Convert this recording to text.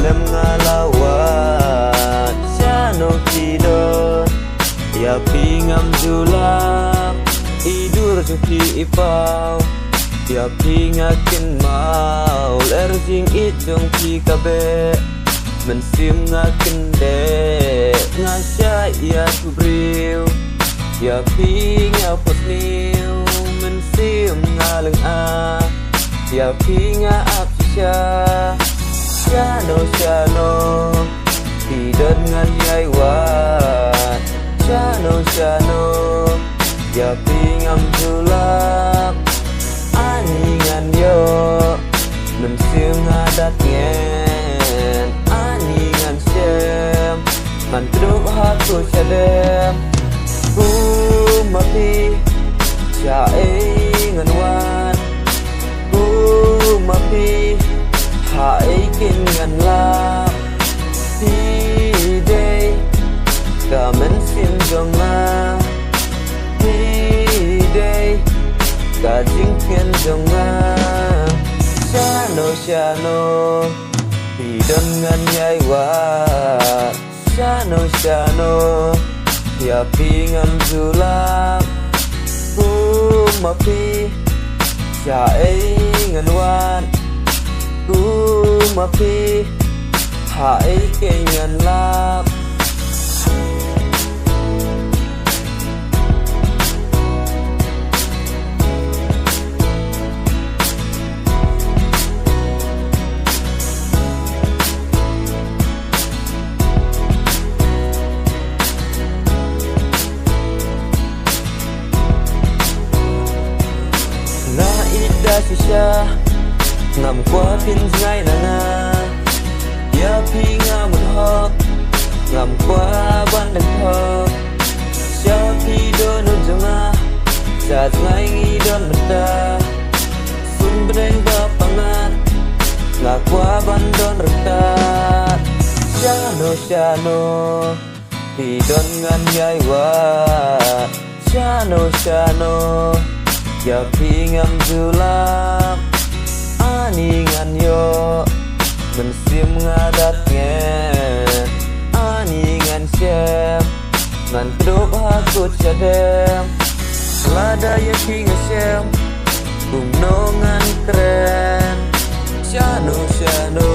lem ngalawat Syano kidon Ya pingam julak Idur cuki ipau Ya pingakin mau Lerjing itong kikabe Mensim ngakin dek Ngasya ya kubriu Ya pinga potniu Mensim ngaleng Ya pinga apsya Syano syano Tidak nganyai wat Syano syano Ya pingam julak Aningan yo Mensim ngadat ngen Aningan syem Mantruk haku syadem Ku mapi Syai ngan Ku mapi Hai kingan lap Hidei Kamen sim jonga Hidei Kajing kian jonga Syano syano Hidon ngan nyai wat Syano syano Ya pingam julak Ku mapi Syai ngan wat Ku mapi Hai kenyan lap Na ida sisya Ngam kwa pin ngay na na Ya pinga một hộp Ngam qua ban đằng hộp Xa khi đôi nôn dòng Saat ngay nghi đôn mặt ta Sun berdeng bapangan Nga qua ban đôn rekat Syano syano Hidon ngan yai wat Syano syano Ya pingam julak Aningan yo Mensim ngadat ngen Aningan syem Ngan keduk hakut syadem Lada ya pinga syem Bung nongan keren Syano syano